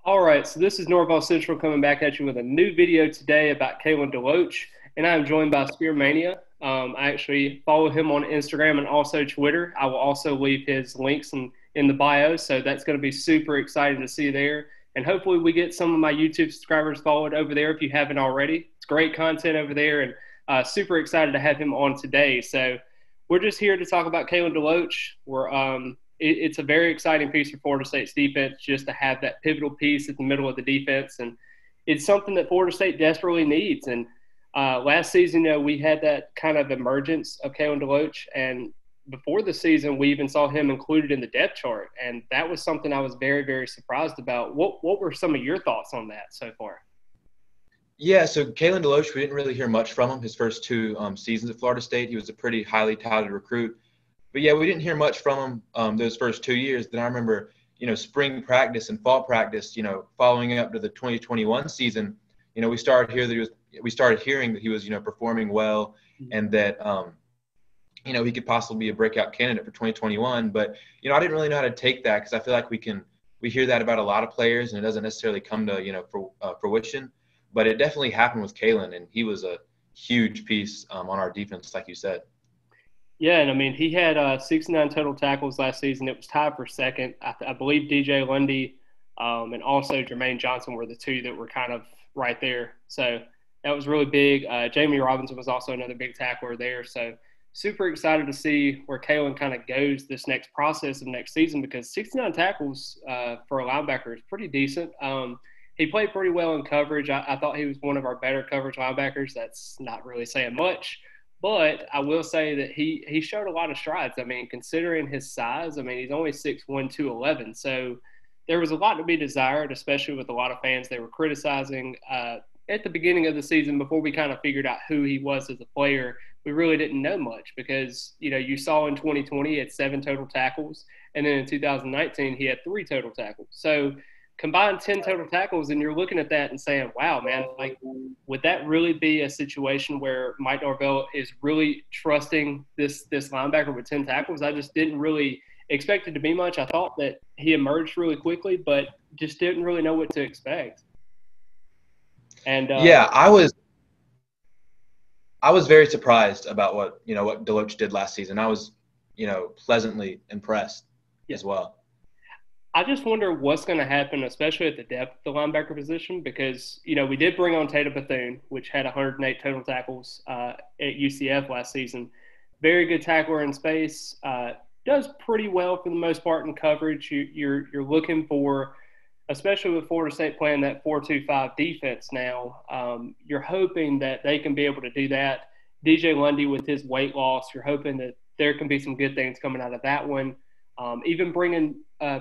All right, so this is NorvellCentral coming back at you with a new video today about Kalen DeLoach, and I am joined by Spearmania. I actually follow him on Instagram and also Twitter. I will also leave his links in the bio, so that's going to be super exciting to see there. And hopefully we get some of my YouTube subscribers followed over there if you haven't already. It's great content over there, and super excited to have him on today. So we're just here to talk about Kalen DeLoach. It's a very exciting piece for Florida State's defense just to have that pivotal piece at the middle of the defense. And it's something that Florida State desperately needs. And last season, we had that kind of emergence of Kalen DeLoach. And before the season, we even saw him included in the depth chart. And that was something I was very, very surprised about. What were some of your thoughts on that so far? Yeah, so Kalen DeLoach, we didn't really hear much from him his first two seasons at Florida State. He was a pretty highly touted recruit. But, yeah, we didn't hear much from him those first 2 years. Then I remember, spring practice and fall practice, following up to the 2021 season, we started hearing that he was, performing well and that, he could possibly be a breakout candidate for 2021. But, I didn't really know how to take that because I feel like we hear that about a lot of players and it doesn't necessarily come to, fruition. But it definitely happened with Kalen, and he was a huge piece on our defense, like you said. Yeah, and I mean, he had 69 total tackles last season. It was tied for second. I believe DJ Lundy and also Jermaine Johnson were the two that were kind of right there. So that was really big. Jamie Robinson was also another big tackler there. So super excited to see where Kalen kind of goes this next process of next season because 69 tackles for a linebacker is pretty decent. He played pretty well in coverage. I thought he was one of our better coverage linebackers. That's not really saying much. But I will say that he showed a lot of strides. I mean, considering his size, I mean, he's only 6'1", 211. So there was a lot to be desired, especially with a lot of fans. They were criticizing at the beginning of the season before we kind of figured out who he was as a player. We really didn't know much because, you saw in 2020 he had 7 total tackles. And then in 2019 he had 3 total tackles. So combined 10 total tackles, and you're looking at that and saying, wow, man, like, would that really be a situation where Mike Norvell is really trusting this linebacker with 10 tackles? I just didn't really expect it to be much. I thought that he emerged really quickly, but just didn't really know what to expect. And yeah, I was very surprised about what DeLoach did last season. I was, pleasantly impressed as well. I just wonder what's going to happen, especially at the depth of the linebacker position, because, we did bring on Tatum Bethune, which had 108 total tackles at UCF last season. Very good tackler in space, does pretty well for the most part in coverage. You're looking for, especially with Florida State playing that 4-2-5 defense now, you're hoping that they can be able to do that. DJ Lundy with his weight loss, you're hoping that there can be some good things coming out of that one. Even bringing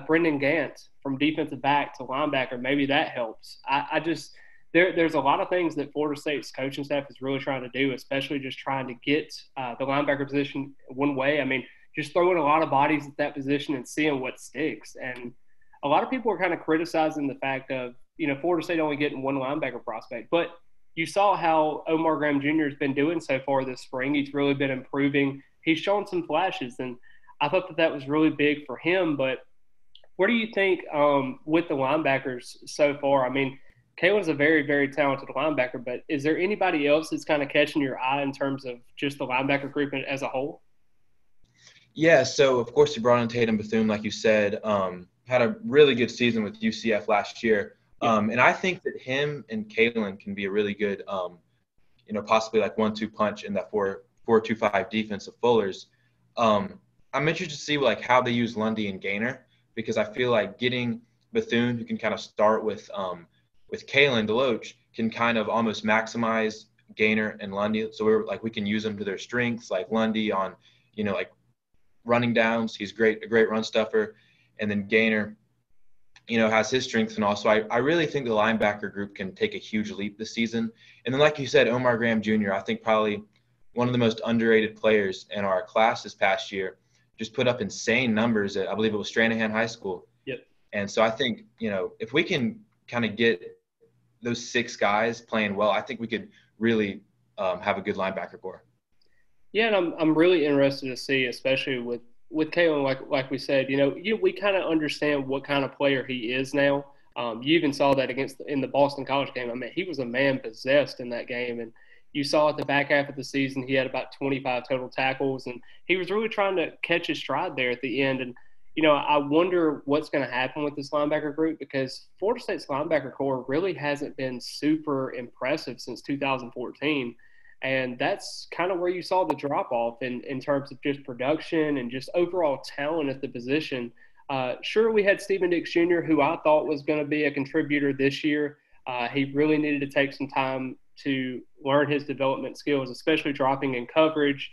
Brendan Gant from defensive back to linebacker, maybe that helps. I just there's a lot of things that Florida State's coaching staff is really trying to do, especially just trying to get the linebacker position one way. I mean, just throwing a lot of bodies at that position and seeing what sticks. And a lot of people are kind of criticizing the fact of, Florida State only getting one linebacker prospect. But you saw how Omar Graham Jr. has been doing so far this spring. He's really been improving. He's shown some flashes, and I thought that was really big for him. But what do you think with the linebackers so far? I mean, Kalen's a very, very talented linebacker, but is there anybody else that's kind of catching your eye in terms of just the linebacker group as a whole? Yeah, so of course you brought in Tatum Bethune, like you said, had a really good season with UCF last year. And I think that him and Kalen can be a really good, possibly like 1-2 punch in that 4-2-5 defense of Fuller's. I'm interested to see like how they use Lundy and Gaynor, because I feel like getting Bethune, who can kind of start with Kalen DeLoach, can kind of almost maximize Gaynor and Lundy. So we can use them to their strengths, like Lundy on, like running downs. He's a great run stuffer. And then Gaynor, has his strengths. And also I really think the linebacker group can take a huge leap this season. And then, like you said, Omar Graham Jr., I think probably one of the most underrated players in our class this past year, just put up insane numbers at, I believe it was Stranahan High School. Yep. And so I think, if we can kind of get those 6 guys playing well, I think we could really have a good linebacker core. Yeah, and I'm really interested to see, especially with Kalen, like we said, we kind of understand what kind of player he is now. You even saw that in the Boston College game. I mean, he was a man possessed in that game, and you saw at the back half of the season he had about 25 total tackles, and he was really trying to catch his stride there at the end. And I wonder what's going to happen with this linebacker group, because Florida State's linebacker core really hasn't been super impressive since 2014. And that's kind of where you saw the drop off in terms of just production and just overall talent at the position. Sure, we had Stephen Dix Jr., who I thought was going to be a contributor this year. He really needed to take some time to learn his development skills, especially dropping in coverage,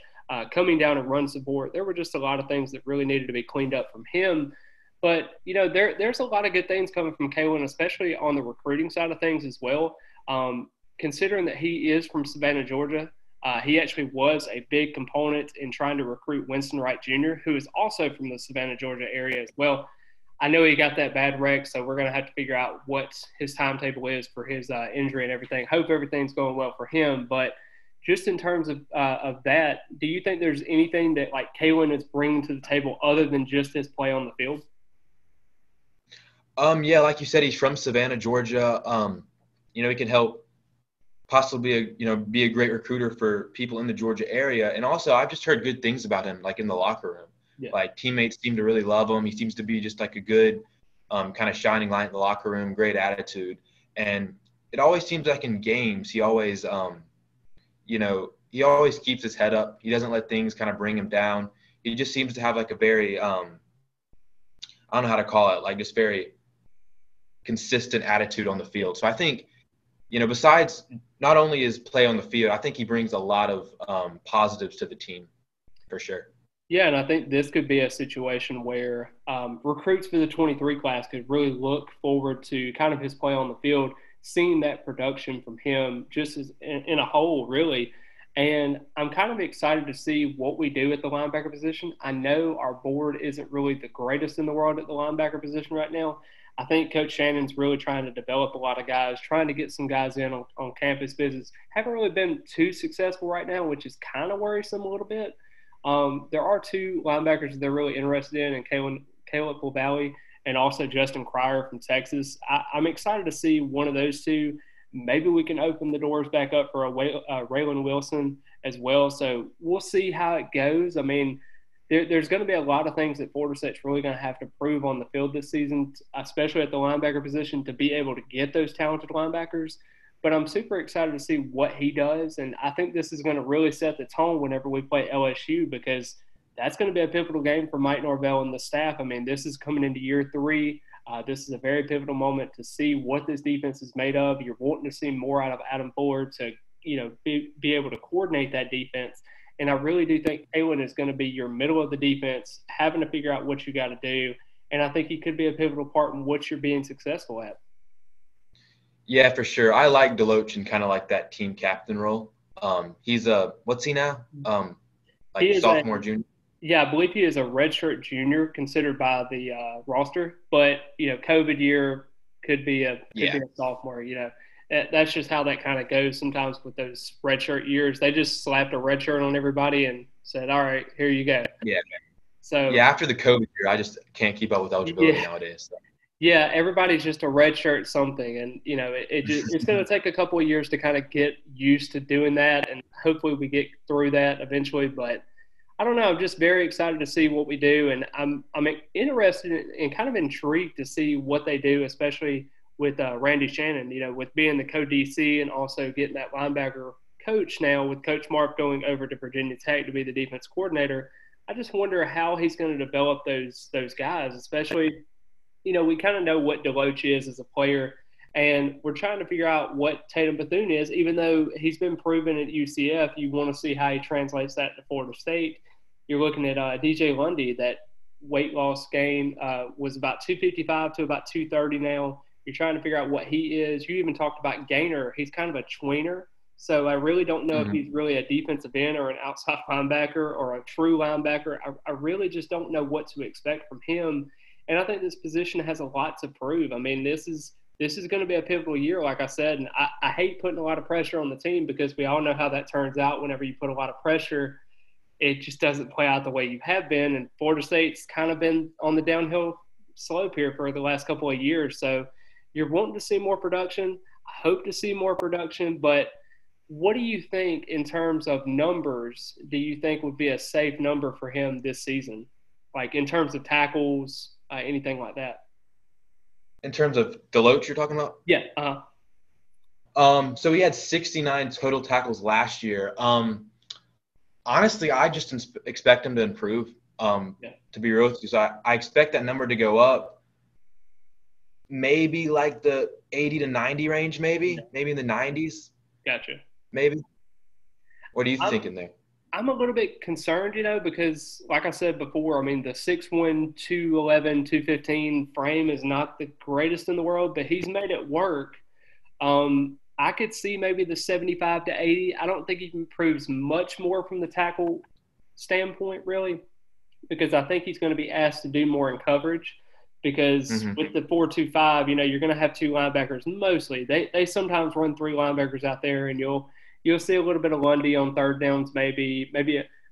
coming down and run support. There were just a lot of things that really needed to be cleaned up from him. But, there's a lot of good things coming from Kalen, especially on the recruiting side of things as well. Considering that he is from Savannah, Georgia, he actually was a big component in trying to recruit Winston Wright Jr., who is also from the Savannah, Georgia area as well. I know he got that bad wreck, so we're going to have to figure out what his timetable is for his injury and everything. Hope everything's going well for him. But just in terms of that, do you think there's anything that like Kalen is bringing to the table other than just his play on the field? Yeah, like you said, he's from Savannah, Georgia. He can help possibly be a great recruiter for people in the Georgia area. And also, I've just heard good things about him, like in the locker room. Yeah. Like teammates seem to really love him. He seems to be just like a good kind of shining light in the locker room, great attitude. And it always seems like in games, he always he always keeps his head up. He doesn't let things kind of bring him down. He just seems to have like a very I don't know how to call it, like just very consistent attitude on the field. So I think besides not only his play on the field, I think he brings a lot of positives to the team for sure. Yeah, and I think this could be a situation where recruits for the 23 class could really look forward to kind of his play on the field, seeing that production from him just as in a whole, really. And I'm kind of excited to see what we do at the linebacker position. I know our board isn't really the greatest in the world at the linebacker position right now. I think Coach Shannon's really trying to develop a lot of guys, trying to get some guys in on campus visits. Haven't really been too successful right now, which is kind of worrisome a little bit. There are two linebackers that they're really interested in Caleb Valley and also Justin Cryer from Texas. I'm excited to see one of those two. Maybe we can open the doors back up for Raylan Wilson as well. So we'll see how it goes. I mean, there's going to be a lot of things that Florida State's really going to have to prove on the field this season, especially at the linebacker position, to be able to get those talented linebackers. But I'm super excited to see what he does. And I think this is going to really set the tone whenever we play LSU, because that's going to be a pivotal game for Mike Norvell and the staff. I mean, this is coming into year 3. This is a very pivotal moment to see what this defense is made of. You're wanting to see more out of Adam Fuller to, be able to coordinate that defense. And I really do think Kalen is going to be your middle of the defense, having to figure out what you got to do. And I think he could be a pivotal part in what you're being successful at. Yeah, for sure. I like DeLoach in kind of like that team captain role. He's what's he now? Like a sophomore, junior? Yeah, I believe he is a redshirt junior considered by the roster. But, COVID year could be a sophomore, That's just how that kind of goes sometimes with those redshirt years. They just slapped a redshirt on everybody and said, all right, here you go. Yeah. So yeah, after the COVID year, I just can't keep up with eligibility nowadays. So. Yeah, everybody's just a redshirt something. And, it's going to take a couple of years to kind of get used to doing that. And hopefully we get through that eventually. But I don't know. I'm just very excited to see what we do. And I'm interested and kind of intrigued to see what they do, especially with Randy Shannon, with being the co-DC and also getting that linebacker coach now with Coach Mark going over to Virginia Tech to be the defense coordinator. I just wonder how he's going to develop those guys, especially, we kind of know what DeLoach is as a player, and we're trying to figure out what Tatum Bethune is, even though he's been proven at UCF. You want to see how he translates that to Florida State. You're looking at DJ Lundy, that weight loss gain was about 255 to about 230 now. You're trying to figure out what he is. You even talked about Gainer. He's kind of a tweener. So I really don't know if he's really a defensive end or an outside linebacker or a true linebacker. I really just don't know what to expect from him. And I think this position has a lot to prove. I mean, this is going to be a pivotal year, like I said. And I hate putting a lot of pressure on the team because we all know how that turns out whenever you put a lot of pressure. It just doesn't play out the way you have been. And Florida State's kind of been on the downhill slope here for the last couple of years. So, you're wanting to see more production. I hope to see more production, but what do you think in terms of numbers? Do you think would be a safe number for him this season, like in terms of tackles, anything like that? In terms of DeLoach, you're talking about? Yeah. So he had 69 total tackles last year. Honestly, I just expect him to improve. To be real with you, so I expect that number to go up. Maybe like the 80 to 90 range, maybe in the 90s. Gotcha. Maybe. What are you thinking there? I'm a little bit concerned, because like I said before, I mean, the 6'1", 211, 215 frame is not the greatest in the world, but he's made it work. I could see maybe the 75 to 80. I don't think he improves much more from the tackle standpoint, really, because I think he's going to be asked to do more in coverage. Because with the 4-2-5, you're going to have two linebackers mostly. They sometimes run three linebackers out there, and you'll see a little bit of Lundy on third downs, maybe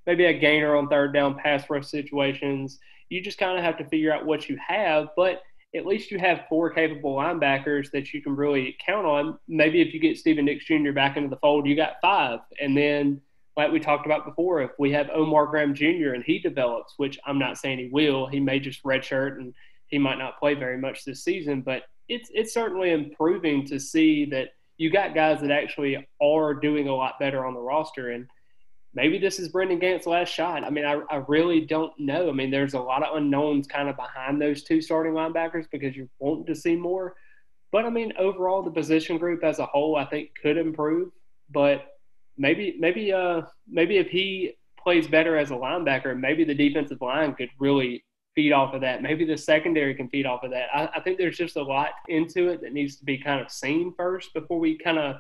a gainer on third down pass rush situations. You just kind of have to figure out what you have, but at least you have four capable linebackers that you can really count on. Maybe if you get Steven Nix Jr. back into the fold, you got five. And then, like we talked about before, if we have Omar Graham Jr. and he develops, which I'm not saying he will, he may just redshirt and he might not play very much this season, but it's certainly improving to see that you got guys that actually are doing a lot better on the roster. And maybe this is Brendan Gant's last shot. I mean, I really don't know. I mean, there's a lot of unknowns kind of behind those two starting linebackers because you're wanting to see more. But, I mean, overall, the position group as a whole, I think, could improve. But maybe if he plays better as a linebacker, maybe the defensive line could really feed off of that. Maybe the secondary can feed off of that. I think there's just a lot into it that needs to be kind of seen first before we kind of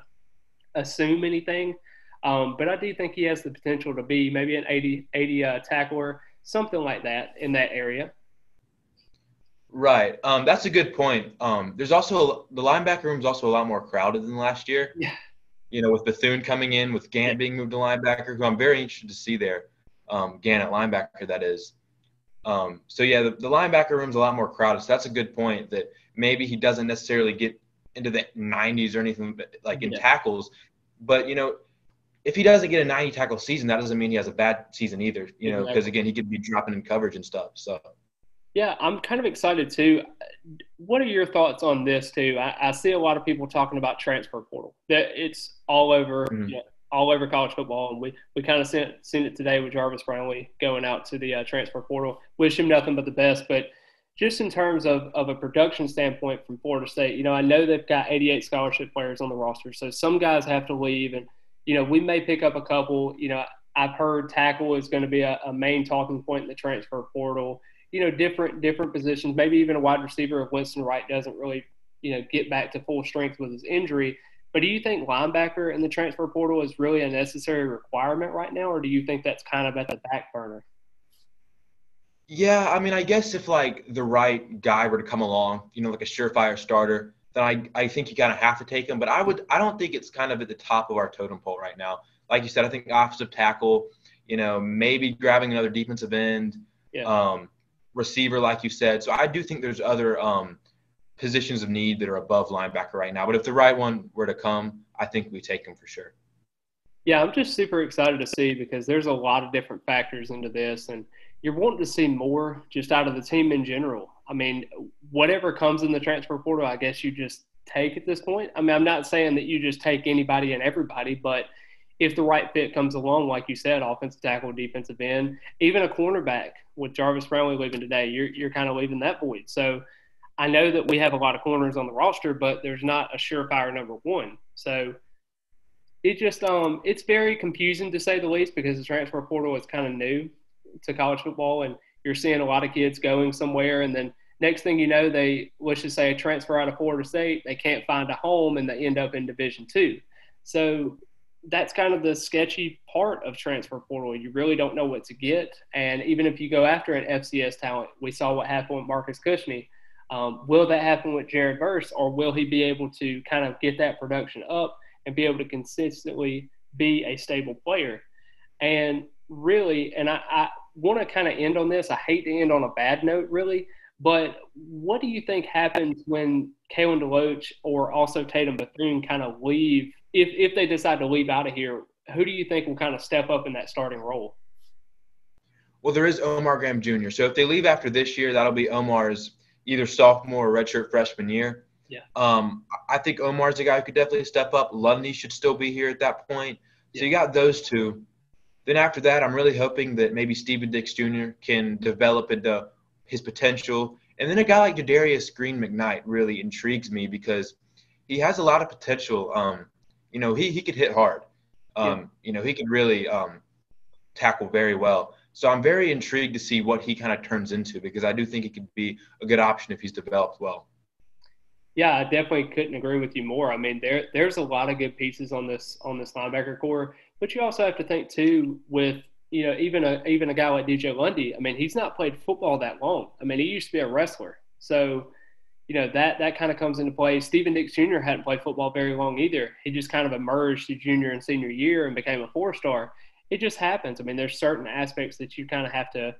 assume anything. But I do think he has the potential to be maybe an 80 tackler, something like that in that area. Right. That's a good point. There's also the linebacker room is also a lot more crowded than last year. Yeah. With Bethune coming in, with Gant being moved to linebacker, who I'm very interested to see there. Gant at linebacker, that is. So, yeah, the linebacker room's a lot more crowded. So that's a good point that maybe he doesn't necessarily get into the 90s or anything like in tackles. But, if he doesn't get a 90 tackle season, that doesn't mean he has a bad season either, because, again, he could be dropping in coverage and stuff. So, yeah, I'm kind of excited too. What are your thoughts on this too? I see a lot of people talking about transfer portal. That it's all over, all over college football, and we kind of seen it today with Jarvis Brownlee going out to the transfer portal. Wish him nothing but the best, but just in terms of a production standpoint from Florida State, I know they've got 88 scholarship players on the roster, so some guys have to leave, and we may pick up a couple. I've heard tackle is going to be a main talking point in the transfer portal. Different positions, maybe even a wide receiver if Winston Wright doesn't really, get back to full strength with his injury. But do you think linebacker in the transfer portal is really a necessary requirement right now, or do you think that's kind of at the back burner? Yeah, I mean, I guess if, like, the right guy were to come along, like a surefire starter, then I think you kind of have to take him. But I don't think it's kind of at the top of our totem pole right now. Like you said, I think offensive tackle, maybe grabbing another defensive end, receiver, like you said. So I do think there's other positions of need that are above linebacker right now. But if the right one were to come, I think we take him for sure. Yeah, I'm just super excited to see because there's a lot of different factors into this, and you're wanting to see more just out of the team in general. I mean, whatever comes in the transfer portal, I guess you just take at this point. I mean, I'm not saying that you just take anybody and everybody, but if the right fit comes along, like you said, offensive tackle, defensive end, even a cornerback with Jarvis Brownlee leaving today, you're kind of leaving that void. So I know that we have a lot of corners on the roster, but there's not a surefire number one. So it just it's very confusing to say the least because the transfer portal is kind of new to college football, and you're seeing a lot of kids going somewhere, and then next thing you know, let's just say a transfer out of Florida State, they can't find a home and they end up in Division II. So that's kind of the sketchy part of transfer portal. You really don't know what to get. And even if you go after an FCS talent, we saw what happened with Marcus Cushney. Will that happen with Jared Verse, or will he be able to kind of get that production up and be able to consistently be a stable player? And really, and I want to kind of end on this. I hate to end on a bad note, really, But what do you think happens when Kalen DeLoach or also Tatum Bethune kind of leave? If they decide to leave out of here, who do you think will kind of step up in that starting role? Well, there is Omar Graham Jr. So if they leave after this year, that'll be Omar's either sophomore or redshirt freshman year. Yeah. I think Omar's a guy who could definitely step up. Lundy should still be here at that point. So you got those two. Then after that, I'm really hoping that maybe Steven Dix Jr. can develop into his potential. And then a guy like Jadarius Green McKnight really intrigues me because he has a lot of potential. He could hit hard. He could really tackle very well. So I'm very intrigued to see what he kind of turns into because I do think it could be a good option if he's developed well. Yeah, I definitely couldn't agree with you more. I mean, there's a lot of good pieces on this linebacker core, but you also have to think too with even a guy like DJ Lundy. I mean, he's not played football that long. I mean, he used to be a wrestler, so that kind of comes into play. Steven Dix Jr. hadn't played football very long either. He just kind of emerged his junior and senior year and became a 4-star. It just happens. I mean, there's certain aspects that you kind of have to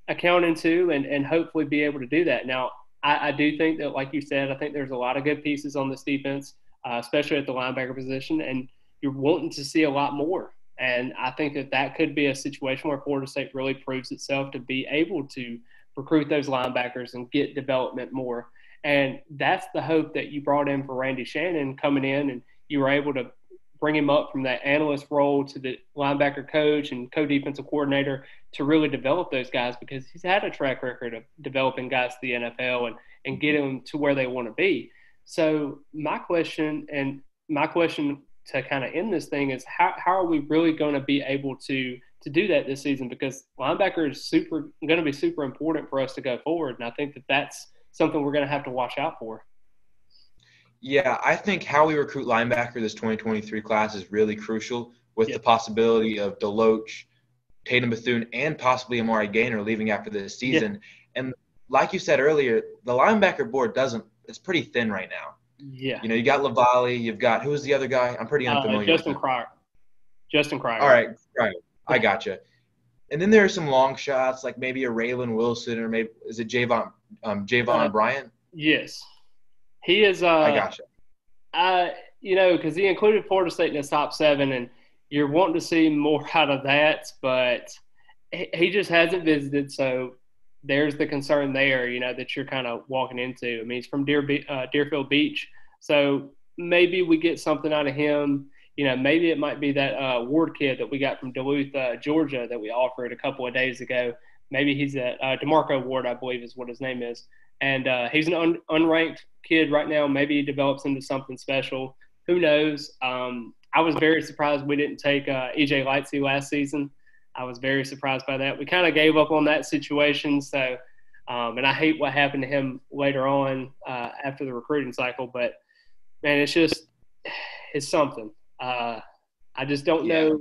account into and hopefully be able to do that. Now, I do think that, like you said, I think there's a lot of good pieces on this defense, especially at the linebacker position, and you're wanting to see a lot more. And I think that could be a situation where Florida State really proves itself to be able to recruit those linebackers and get development more. And that's the hope that you brought in for Randy Shannon coming in, and you were able to bring him up from that analyst role to the linebacker coach and co-defensive coordinator to really develop those guys because he's had a track record of developing guys to the NFL and get them to where they want to be. So my question to kind of end this thing is how are we really going to be able to do that this season? Because linebacker is going to be super important for us to go forward. And I think that's something we're going to have to watch out for. Yeah, I think how we recruit linebacker this 2023 class is really crucial with the possibility of DeLoach, Tatum Bethune, and possibly Amari Gaynor leaving after this season. Yeah. And like you said earlier, the linebacker board it's pretty thin right now. Yeah. You got Lavalley, you've got – who's the other guy? I'm pretty unfamiliar with him. Justin Cryer. All right. I gotcha. And then there are some long shots, like maybe a Raylan Wilson or maybe – is it Javon Bryant? Yes. He is. I gotcha. Because he included Florida State in his top 7, and you're wanting to see more out of that, but he just hasn't visited. So there's the concern there, that you're kind of walking into. I mean, he's from Deerfield Beach, so maybe we get something out of him. Maybe it might be that Ward kid that we got from Duluth, Georgia, that we offered a couple of days ago. Maybe he's at DeMarco Ward, I believe is what his name is. And he's an unranked kid right now. Maybe he develops into something special. Who knows? I was very surprised we didn't take E.J. Lightsey last season. I was very surprised by that. We kind of gave up on that situation. So, and I hate what happened to him later on after the recruiting cycle. But, man, it's something. I just don't know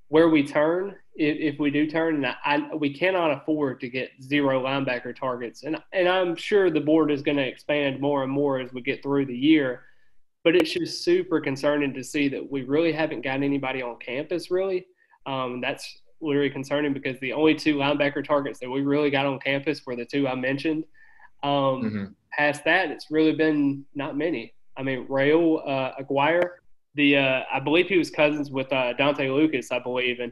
where we turn if we do turn. And we cannot afford to get 0 linebacker targets. And I'm sure the board is going to expand more and more as we get through the year. But it's just super concerning to see that we really haven't gotten anybody on campus, really. That's literally concerning because the only 2 linebacker targets that we really got on campus were the 2 I mentioned. Past that, it's really been not many. I mean, Raul Aguirre, I believe he was cousins with Dante Lucas, I believe, and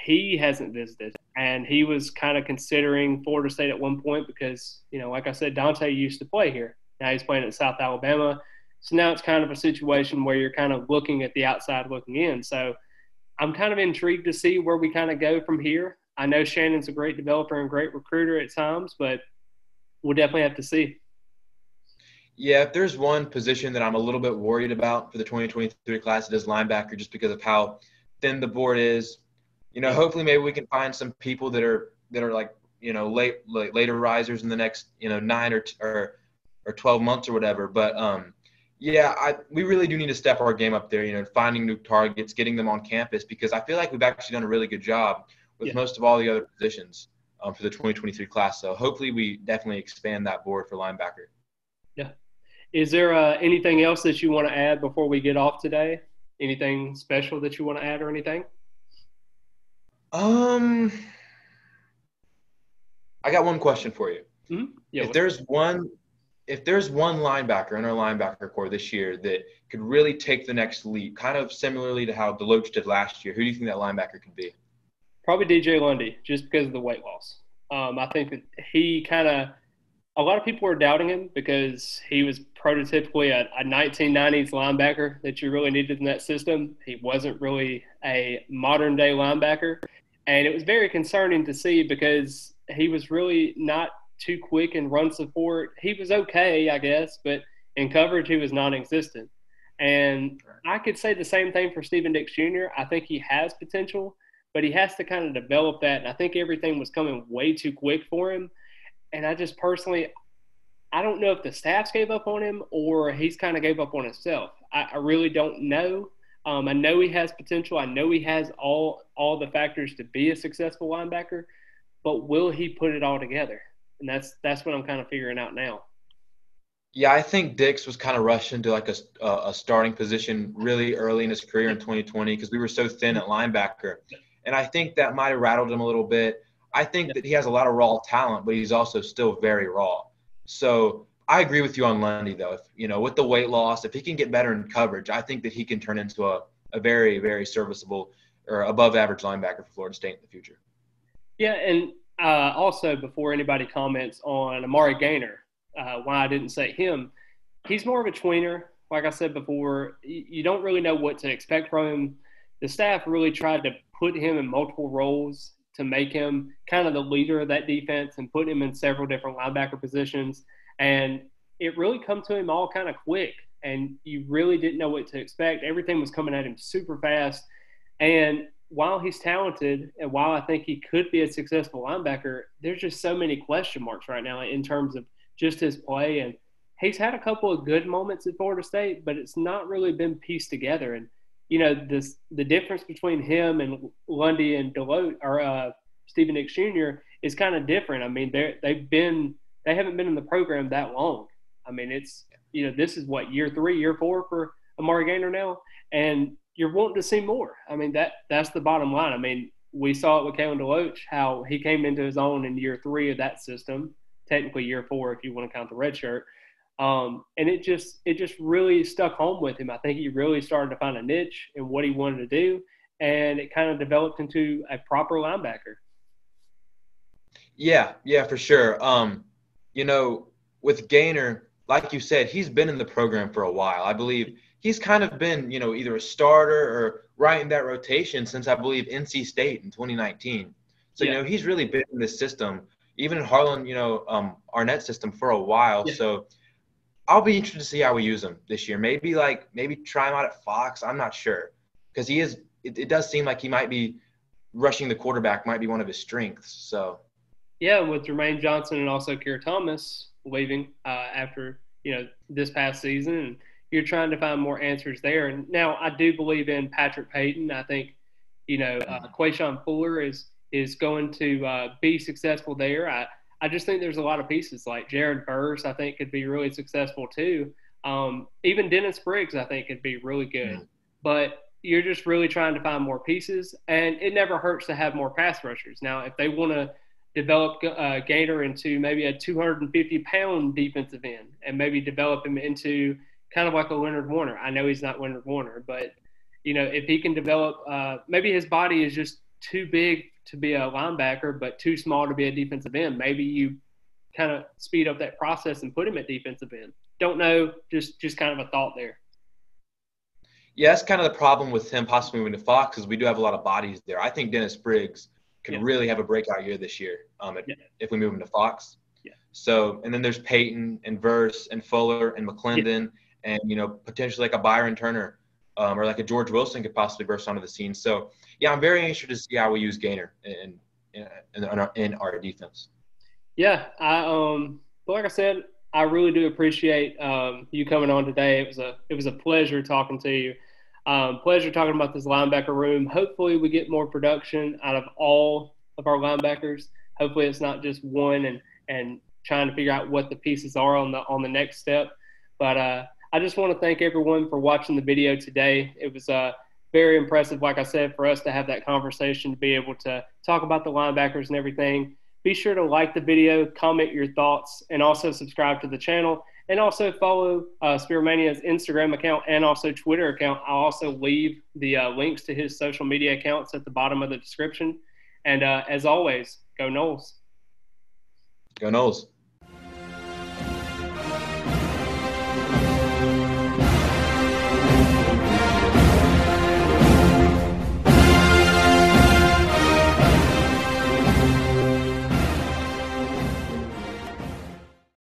he hasn't visited. And he was kind of considering Florida State at one point because, like I said, Dante used to play here. Now he's playing at South Alabama. So now it's kind of a situation where you're kind of looking at the outside looking in. So I'm kind of intrigued to see where we kind of go from here. I know Shannon's a great developer and great recruiter at times, but we'll definitely have to see. Yeah, if there's one position that I'm a little bit worried about for the 2023 class, it is linebacker just because of how thin the board is. Hopefully maybe we can find some people that are like, later risers in the next, 9 or 12 months or whatever. But we really do need to step our game up there, finding new targets, getting them on campus, because I feel like we've actually done a really good job with most of all the other positions for the 2023 class. So hopefully we definitely expand that board for linebacker. Yeah. Is there anything else that you want to add before we get off today? Anything special that you want to add or anything? I got one question for you. Yeah. If there's one linebacker in our linebacker core this year that could really take the next leap, kind of similarly to how DeLoach did last year, who do you think that linebacker could be? Probably DJ Lundy, just because of the weight loss. I think that he kind of a lot of people were doubting him because he was prototypically a 1990s linebacker that you really needed in that system. He wasn't really a modern day linebacker. And it was very concerning to see because he was really not too quick in run support. He was okay, I guess, but in coverage, he was non existent. And I could say the same thing for Stephen Dix Jr. I think he has potential, but he has to kind of develop that. And I think everything was coming way too quick for him. And I just personally, I don't know if the staffs gave up on him or he's kind of gave up on himself. I really don't know. I know he has potential. I know he has all the factors to be a successful linebacker, but will he put it all together? And that's what I'm kind of figuring out now. Yeah, I think Dix was kind of rushed into like a starting position really early in his career in 2020 because we were so thin at linebacker. And I think that might have rattled him a little bit. I think that he has a lot of raw talent, but he's also still very raw. So I agree with you on Lundy, though. If, with the weight loss, if he can get better in coverage, I think that he can turn into a very, very serviceable or above average linebacker for Florida State in the future. Yeah, and also before anybody comments on Amari Gaynor, why I didn't say him, he's more of a tweener. Like I said before, you don't really know what to expect from him. The staff really tried to put him in multiple roles to make him kind of the leader of that defense and put him in several different linebacker positions. And it really come to him all kind of quick. And you really didn't know what to expect. Everything was coming at him super fast. And while he's talented and while I think he could be a successful linebacker, there's just so many question marks right now in terms of just his play. And he's had a couple of good moments at Florida State, but it's not really been pieced together. And the difference between him and Lundy and DeLoach or Stephen Dix Jr. is kind of different. I mean, they haven't been in the program that long. I mean, it's this is what year 3, year 4 for Amari Gaynor now, and you're wanting to see more. I mean, that's the bottom line. I mean, we saw it with Kalen DeLoach how he came into his own in year 3 of that system, technically year 4 if you want to count the redshirt. And it just really stuck home with him. I think he really started to find a niche in what he wanted to do, and it kind of developed into a proper linebacker. Yeah, for sure. With Gaynor, like you said, he's been in the program for a while. I believe he's kind of been, either a starter or right in that rotation since I believe NC State in 2019. So, he's really been in this system, even in Harlan, Arnett's system for a while. Yeah. So I'll be interested to see how we use him this year. Maybe try him out at Fox. I'm not sure because it does seem like he might be rushing the quarterback might be one of his strengths. So. Yeah, with Jermaine Johnson and also Keir Thomas leaving after this past season, and you're trying to find more answers there. And now I do believe in Patrick Payton. I think Quayshawn Fuller is going to be successful there. I just think there's a lot of pieces like Jared Verse. I think could be really successful too. Even Dennis Briggs I think could be really good, but you're just really trying to find more pieces, and it never hurts to have more pass rushers. Now, if they want to develop Gaynor into maybe a 250-pound defensive end and maybe develop him into kind of like a Leonard Warner. I know he's not Leonard Warner, but, if he can develop maybe his body is just too big to be a linebacker but too small to be a defensive end. Maybe you kind of speed up that process and put him at defensive end. Don't know, just kind of a thought there. Yeah, that's kind of the problem with him possibly moving to Fox is we do have a lot of bodies there. I think Dennis Briggs could really have a breakout year this year if we move him to Fox. Yeah. So, and then there's Peyton and Verse and Fuller and McClendon and, potentially like a Byron Turner or like a George Wilson could possibly burst onto the scene. So, yeah, I'm very interested to see how we use Gaynor in our defense. Yeah, but like I said, I really do appreciate you coming on today. It was a pleasure talking to you. Pleasure talking about this linebacker room. Hopefully we get more production out of all of our linebackers. Hopefully it's not just one and trying to figure out what the pieces are on the next step. But I just want to thank everyone for watching the video today. It was very impressive, like I said, for us to have that conversation, to be able to talk about the linebackers and everything. Be sure to like the video, comment your thoughts, and also subscribe to the channel. And also follow Spearmania's Instagram account and also Twitter account. I'll also leave the links to his social media accounts at the bottom of the description. And as always, go Noles. Go Noles.